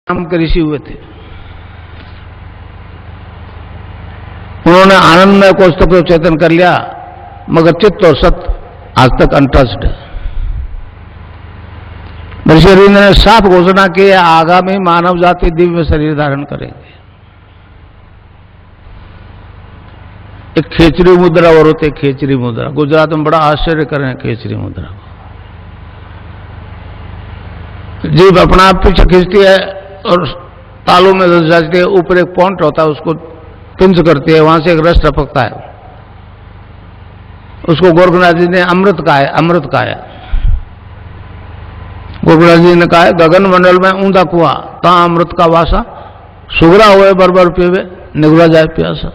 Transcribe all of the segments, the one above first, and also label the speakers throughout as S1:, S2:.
S1: नाम के ऋषि हुए थे। उन्होंने आनंदमय कोश तक तो चेतन कर लिया, मगर चित्त और सत्य आज तक अनटच्ड है। ऋषि अरविंद ने साफ घोषणा की, आगामी मानव जाति दिव्य शरीर धारण करेंगे। एक खेचरी मुद्रा और होते, खेचरी मुद्रा गुजरात में बड़ा आश्चर्य कर रहे हैं। खेचरी मुद्रा जीभ अपना आप पीछे खींचती है और तालू में धस जाती है, ऊपर एक पॉइंट होता है, उसको पिंच करती है, वहां से एक रस टपकता है। उसको गोरखनाथ जी ने अमृत कहा है, अमृत कहा है। गोरखनाथ जी ने कहा है, गगन मंडल में ऊंधा कुआं, ता अमृत का वासा, सुगरा हुए बरबर पीवे, निगुला जाए प्यासा।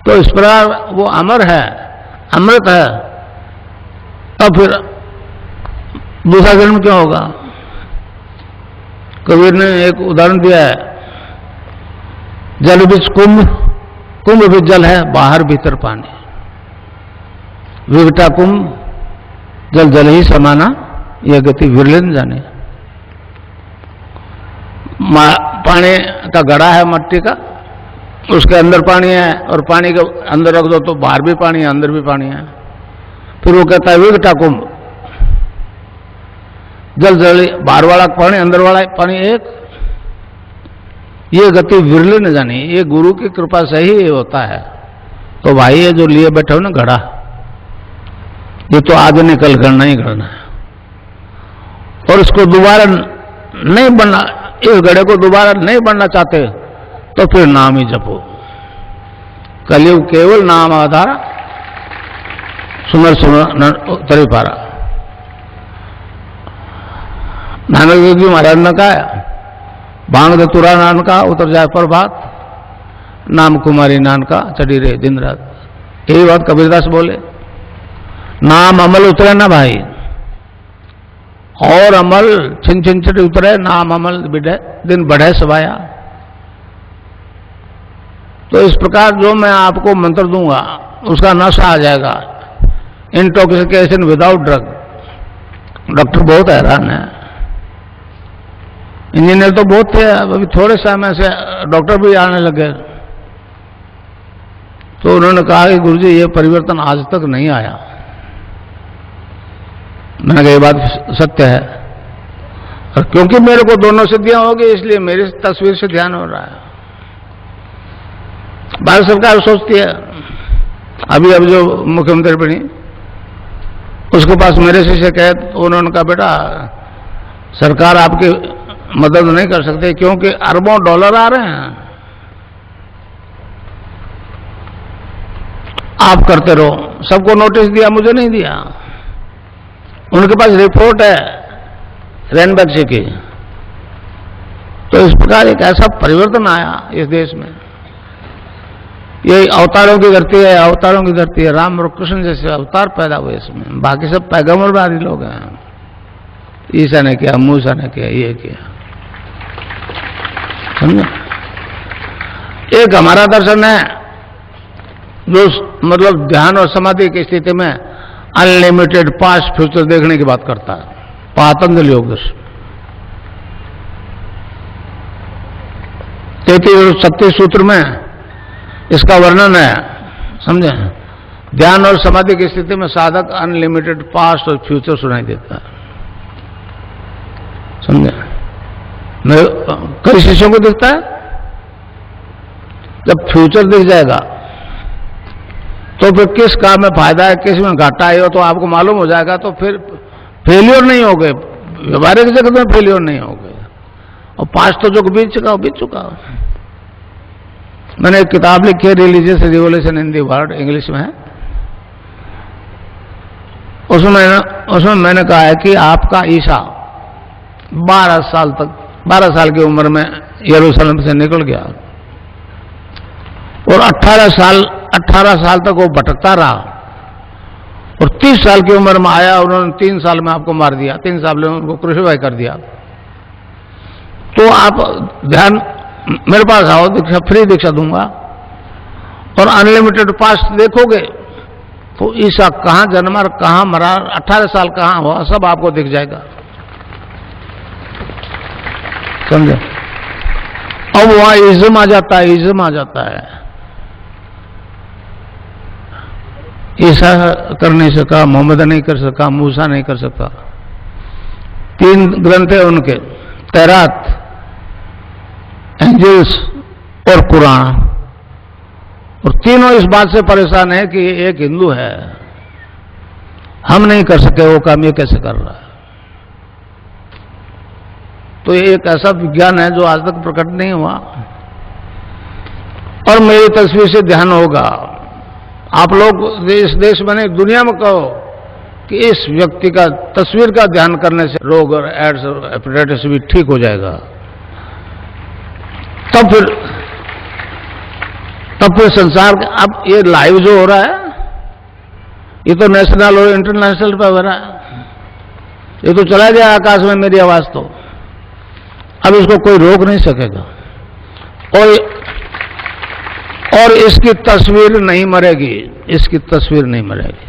S1: तो इस प्रकार वो अमर है, अमृत है। तब फिर दूसरा जन्म क्या होगा? कबीर ने एक उदाहरण दिया है, जल बीच कुंभ, कुंभ भी जल है, बाहर भीतर पानी। विघटा कुंभ, जल जल ही समाना, यह गति विरलन जाने। पानी का घड़ा है मट्टी का, उसके अंदर पानी है, और पानी के अंदर रख दो तो बाहर भी पानी है, अंदर भी पानी है। फिर वो कहता है विघटा कुंभ, जल जल, बाहर वाला पानी, अंदर वाला पानी एक। ये गति विरले न जानी, ये गुरु की कृपा से ही होता है। तो भाई ये जो लिए बैठे हो ना घड़ा, ये तो आज नहीं कल करना ही करना है, और इसको दोबारा नहीं बनना, इस घड़े को दोबारा नहीं बनना चाहते तो फिर नाम ही जपो। कलयुग केवल नाम आधार, सुनर सुनर तरी पारा। नानक देव जी महाराज ने कहा, भांग दतुरा नान का उतर जाए प्रभात, नाम कुमारी नान का चढ़ी रहे दिन रात। यही बात कबीरदास बोले, नाम अमल उतरे ना भाई, और अमल छिन छिन चढ़ उतरे, नाम अमल बिढ़े दिन बढ़े सवाया। तो इस प्रकार जो मैं आपको मंत्र दूंगा उसका नशा आ जाएगा, इंटॉक्सिकेशन विदाउट ड्रग। डॉक्टर बहुत हैरान है, इंजीनियर तो बहुत थे, अभी थोड़े समय से डॉक्टर भी आने लगे। तो उन्होंने कहा कि गुरुजी ये परिवर्तन आज तक नहीं आया। मैंने कहा ये बात सत्य है, और क्योंकि मेरे को दोनों सिद्धियां होगी इसलिए मेरी तस्वीर से ध्यान हो रहा है। भारत सरकार सोचती है, अभी अब जो मुख्यमंत्री बनी उसके पास मेरे से शिकायत, उन्होंने कहा बेटा सरकार आपकी मदद नहीं कर सकते क्योंकि अरबों डॉलर आ रहे हैं, आप करते रहो। सबको नोटिस दिया, मुझे नहीं दिया। उनके पास रिपोर्ट है रैनबैक्सी की। तो इस प्रकार एक ऐसा परिवर्तन आया इस देश में। ये अवतारों की धरती है, अवतारों की धरती है। राम और कृष्ण जैसे अवतार पैदा हुए इसमें, बाकी सब पैगंबरवादी लोग हैं। ईसा ने किया, मूसा ने किया, ये किया, समझे। एक हमारा दर्शन है जो मतलब ध्यान और समाधि की स्थिति में अनलिमिटेड पास्ट फ्यूचर देखने की बात करता है, पतंजलि योग दर्शन। 33 और 36 सूत्र में इसका वर्णन है, समझे। ध्यान और समाधि की स्थिति में साधक अनलिमिटेड पास्ट और फ्यूचर सुनाई देता है, समझे। कई शिष्यों को दिखता है, जब फ्यूचर दिख जाएगा तो फिर किस काम में फायदा है, किस में घाटा है, तो आपको मालूम हो जाएगा। तो फिर फेलियर नहीं हो गए, व्यवहारिक जगत में फेलियर नहीं हो गए। और पास्ट तो जो बीत चुका बीत चुका। मैंने एक किताब लिखी है, religious revolution in the world, English में है। उसमें मैंने कहा है कि आपका ईसा 12 साल की उम्र में यरूशलेम से निकल गया और 18 साल तक वो भटकता रहा, और 30 साल की उम्र में आया, उन्होंने 3 साल में आपको मार दिया, 3 साल में उनको क्रूसिफाई कर दिया। तो आप ध्यान मेरे पास आओ, दीक्षा फ्री दीक्षा दूंगा, और अनलिमिटेड पास्ट देखोगे तो ईसा कहां जन्मा, कहां मरा, 18 साल कहां हुआ, सब आपको दिख जाएगा। समझे? अब वहां इज्म आ जाता है, इज्म आ जाता है। ईसा कर नहीं सका, मोहम्मद नहीं कर सका, मूसा नहीं कर सका। 3 ग्रंथ है उनके, तौरात, एंजल्स और कुरान, और तीनों इस बात से परेशान है कि एक हिंदू है, हम नहीं कर सके वो काम, ये कैसे कर रहा है। तो ये एक ऐसा विज्ञान है जो आज तक प्रकट नहीं हुआ। और मेरी तस्वीर से ध्यान होगा, आप लोग इस देश में नहीं, दुनिया में कहो कि इस व्यक्ति का तस्वीर का ध्यान करने से रोग और एड्स और हेपेटाइटिस भी ठीक हो जाएगा। तब फिर संसार, अब ये लाइव जो हो रहा है, ये तो नेशनल और इंटरनेशनल पे हो रहा है, ये तो चला गया आकाश में मेरी आवाज तो। अब इसको कोई रोक नहीं सकेगा, और इसकी तस्वीर नहीं मरेगी, इसकी तस्वीर नहीं मरेगी।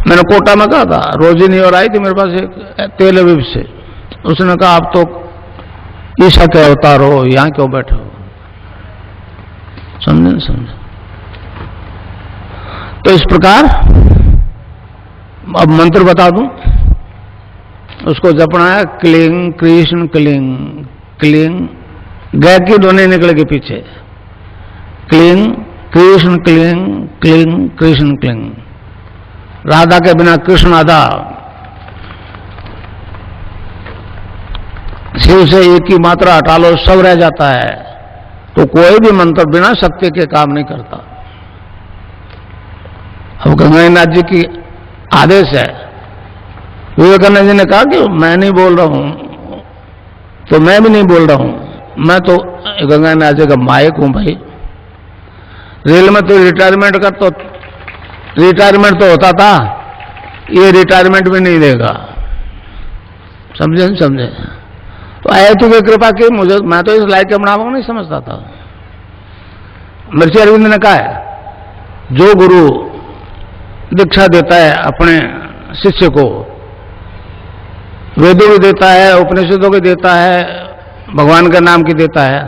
S1: मैंने कोटा में कहा था, रोजिनी और आई थी मेरे पास एक तेल अवीव से, उसने कहा आप तो ईसा के अवतार हो, यहां क्यों बैठे हो? समझे? समझे? तो इस प्रकार अब मंत्र बता दूं, उसको जपना है, क्लिंग कृष्ण क्लिंग, क्लिंग गै की ध्वनि निकलेगी पीछे, cling Krishna cling, cling Krishna cling. Radha के बिना कृष्ण आधा, शिव से एक ही मात्रा हटा लो सब रह जाता है। तो कोई भी मंत्र बिना शक्ति के काम नहीं करता। अब गंगानाथ जी की आदेश है, विवेकानंद जी ने कहा कि मैं नहीं बोल रहा हूं तो मैं भी नहीं बोल रहा हूं, मैं तो गंगानाथ जी का मायक हूं भाई। रेल में तो रिटायरमेंट तो होता था, ये रिटायरमेंट भी नहीं देगा। समझे नहीं समझे? तो आए तो कृपा की मुझे, मैं तो इस लायक के बनावा नहीं समझता था। महर्षि अरविंद ने कहा है, जो गुरु दीक्षा देता है अपने शिष्य को, वेदों की देता है, उपनिषदों की देता है, भगवान के नाम की देता है,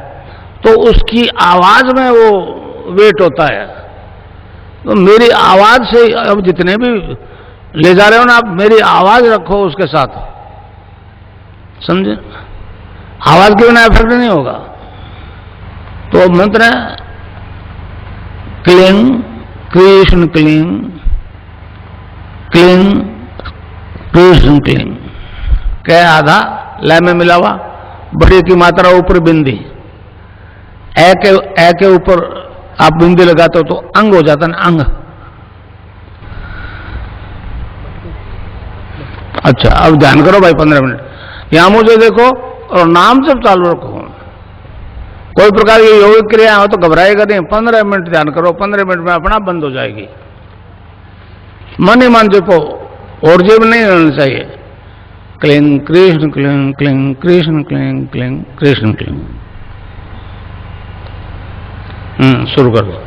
S1: तो उसकी आवाज में वो वेट होता है। तो मेरी आवाज से, अब जितने भी ले जा रहे हो ना आप, मेरी आवाज रखो उसके साथ, समझे? आवाज के बिना इफेक्ट नहीं होगा। तो मंत्र है क्लीं कृष्ण क्लीं, क्लीं कृष्ण क्लीं। कै आधा लय में मिला हुआ, बड़ी की मात्रा ऊपर बिंदी, ए के ऊपर आप बिंदी लगाते हो तो अंग हो जाता है ना, अंग। अच्छा अब ध्यान करो भाई 15 मिनट यहां मुझे देखो और नाम जब चालू रखो। कोई प्रकार की योगिक क्रिया हो तो घबराएगा नहीं। 15 मिनट ध्यान करो, 15 मिनट में अपना बंद हो जाएगी। मन ही मन जपो और जेब नहीं रहना चाहिए। क्लीं कृष्ण क्लीं, क्लीं कृष्ण क्लीं, क्लीं कृष्ण क्लीं। शुरू कर दो।